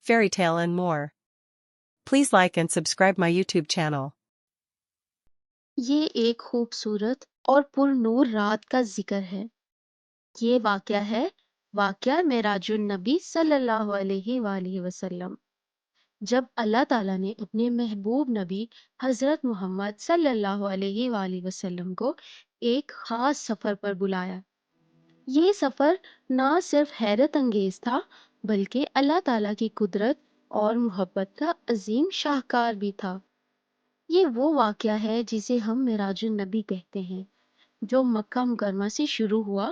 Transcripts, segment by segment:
fairy tale and more. Please like and subscribe my YouTube channel. یہ ایک خوبصورت اور پرنور رات کا ذکر ہے۔ یہ واقعہ معراج النبی صلی اللہ علیہ وآلہ وسلم، جب اللہ تعالیٰ نے اپنے محبوب نبی حضرت محمد صلی اللہ علیہ وآلہ وسلم کو ایک خاص سفر پر بلایا۔ یہ سفر نہ صرف حیرت انگیز تھا بلکہ اللہ تعالیٰ کی قدرت اور محبت کا عظیم شاہکار بھی تھا۔ یہ وہ واقعہ ہے جسے ہم معراج النبی کہتے ہیں، جو مکہ مکرمہ سے شروع ہوا،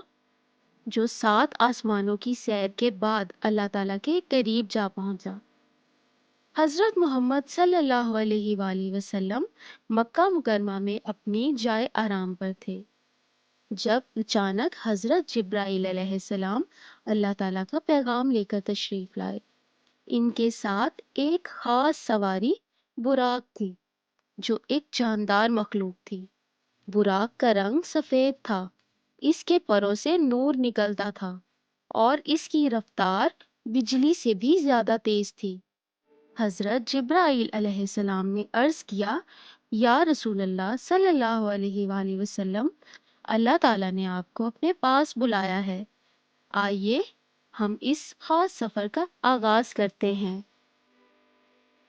جو 7 آسمانوں کی سیر کے بعد اللہ تعالیٰ کے قریب جا پہنچا۔ حضرت محمد صلی اللہ علیہ وآلہ وسلم مکہ مکرمہ میں اپنی جائے آرام پر تھے جب اچانک حضرت جبرائیل علیہ السلام اللہ تعالیٰ کا پیغام لے کر تشریف لائے۔ ان کے ساتھ ایک خاص سواری براق تھی، جو ایک جاندار مخلوق تھی۔ براق کا رنگ سفید تھا، اس کے پروں سے نور نکلتا تھا اور اس کی رفتار بجلی سے بھی زیادہ تیز تھی۔ حضرت جبرائیل علیہ السلام نے عرض کیا، یا رسول اللہ صلی اللہ علیہ وآلہ وسلم، اللہ تعالیٰ نے آپ کو اپنے پاس بلایا ہے، آئیے ہم اس خاص سفر کا آغاز کرتے ہیں۔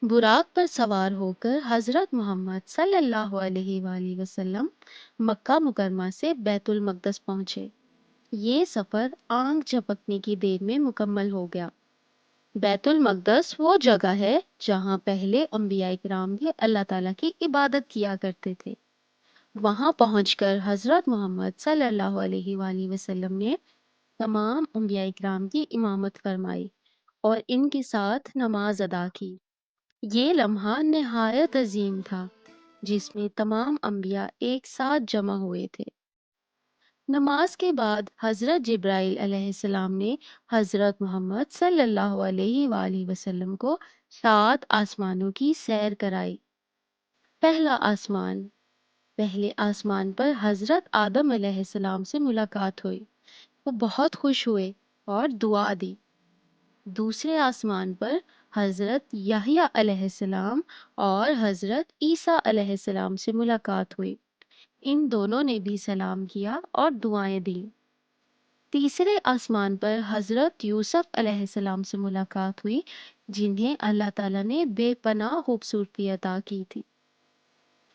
براق پر سوار ہو کر حضرت محمد صلی اللہ علیہ وآلہ وسلم مکہ مکرمہ سے بیت المقدس پہنچے۔ یہ سفر آنکھ جھپکنے کی دیر میں مکمل ہو گیا۔ بیت المقدس وہ جگہ ہے جہاں پہلے انبیاء کرام بھی اللہ تعالیٰ کی عبادت کیا کرتے تھے۔ وہاں پہنچ کر حضرت محمد صلی اللہ علیہ وآلہ وسلم نے تمام انبیاء کرام کی امامت فرمائی اور ان کے ساتھ نماز ادا کی۔ یہ لمحہ نہایت عظیم تھا جس میں تمام انبیاء ایک ساتھ جمع ہوئے تھے۔ نماز کے بعد حضرت جبرائیل علیہ السلام نے حضرت محمد صلی اللہ علیہ وآلہ وسلم کو 7 آسمانوں کی سیر کرائی۔ پہلا آسمان، پہلے آسمان پر حضرت آدم علیہ السلام سے ملاقات ہوئی، وہ بہت خوش ہوئے اور دعا دی۔ دوسرے آسمان پر حضرت یحییٰ علیہ السلام اور حضرت عیسیٰ علیہ السلام سے ملاقات ہوئی، ان دونوں نے بھی سلام کیا اور دعائیں دیں۔ تیسرے آسمان پر حضرت یوسف علیہ السلام سے ملاقات ہوئی، جنہیں اللہ تعالیٰ نے بے پناہ خوبصورتی عطا کی تھی۔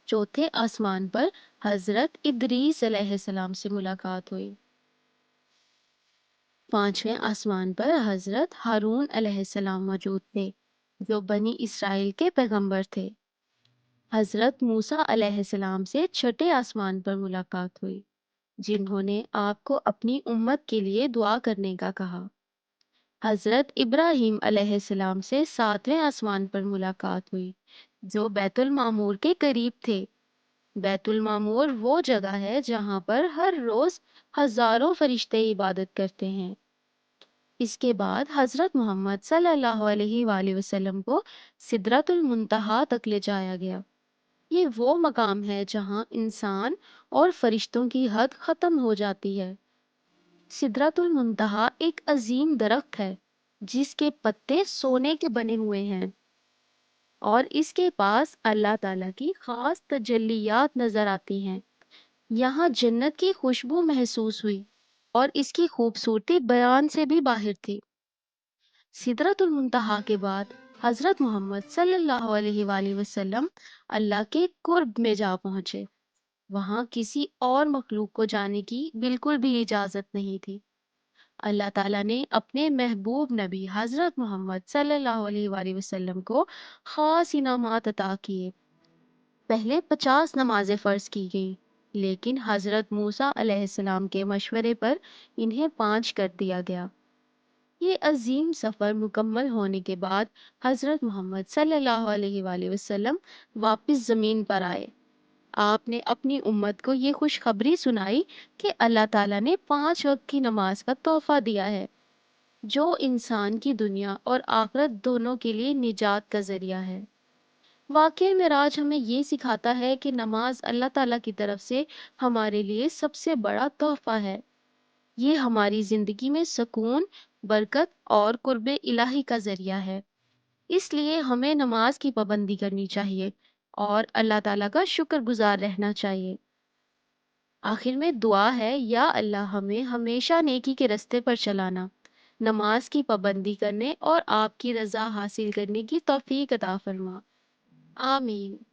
چوتھے آسمان پر حضرت ادریس علیہ السلام سے ملاقات ہوئی۔ پانچویں آسمان پر حضرت ہارون علیہ السلام موجود تھے، جو بنی اسرائیل کے پیغمبر تھے۔ حضرت موسیٰ علیہ السلام سے چھٹے آسمان پر ملاقات ہوئی، جنہوں نے آپ کو اپنی امت کے لیے دعا کرنے کا کہا۔ حضرت ابراہیم علیہ السلام سے 7ویں آسمان پر ملاقات ہوئی، جو بیت المعمور کے قریب تھے۔ بیت المعمور وہ جگہ ہے جہاں پر ہر روز ہزاروں فرشتے عبادت کرتے ہیں۔ اس کے بعد حضرت محمد صلی اللہ علیہ وآلہ وسلم کو سدرۃ المنتہا تک لے جایا گیا۔ یہ وہ مقام ہے جہاں انسان اور فرشتوں کی حد ختم ہو جاتی ہے۔ سدرۃ المنتہا ایک عظیم درخت ہے جس کے پتے سونے کے بنے ہوئے ہیں، اور اس کے پاس اللہ تعالیٰ کی خاص تجلیات نظر آتی ہیں۔ یہاں جنت کی خوشبو محسوس ہوئی اور اس کی خوبصورتی بیان سے بھی باہر تھی۔ سدرۃ المنتہا کے بعد حضرت محمد صلی اللہ علیہ وآلہ وسلم اللہ کے قرب میں جا پہنچے۔ وہاں کسی اور مخلوق کو جانے کی بالکل بھی اجازت نہیں تھی۔ اللہ تعالیٰ نے اپنے محبوب نبی حضرت محمد صلی اللہ علیہ وآلہ وسلم کو خاص انعامات عطا کیے۔ پہلے 50 نمازیں فرض کی گئیں، لیکن حضرت موسیٰ علیہ السلام کے مشورے پر انہیں 5 کر دیا گیا۔ یہ عظیم سفر مکمل ہونے کے بعد حضرت محمد صلی اللہ علیہ وآلہ وسلم واپس زمین پر آئے۔ آپ نے اپنی امت کو یہ خوشخبری سنائی کہ اللہ تعالیٰ نے 5 وقت کی نماز کا تحفہ دیا ہے، جو انسان کی دنیا اور آخرت دونوں کے لیے نجات کا ذریعہ ہے۔ واقعہ معراج ہمیں یہ سکھاتا ہے کہ نماز اللہ تعالیٰ کی طرف سے ہمارے لیے سب سے بڑا تحفہ ہے۔ یہ ہماری زندگی میں سکون، برکت اور قرب الہی کا ذریعہ ہے۔ اس لیے ہمیں نماز کی پابندی کرنی چاہیے اور اللہ تعالیٰ کا شکر گزار رہنا چاہیے۔ آخر میں دعا ہے، یا اللہ ہمیں ہمیشہ نیکی کے رستے پر چلانا، نماز کی پابندی کرنے اور آپ کی رضا حاصل کرنے کی توفیق عطا فرما۔ آمین۔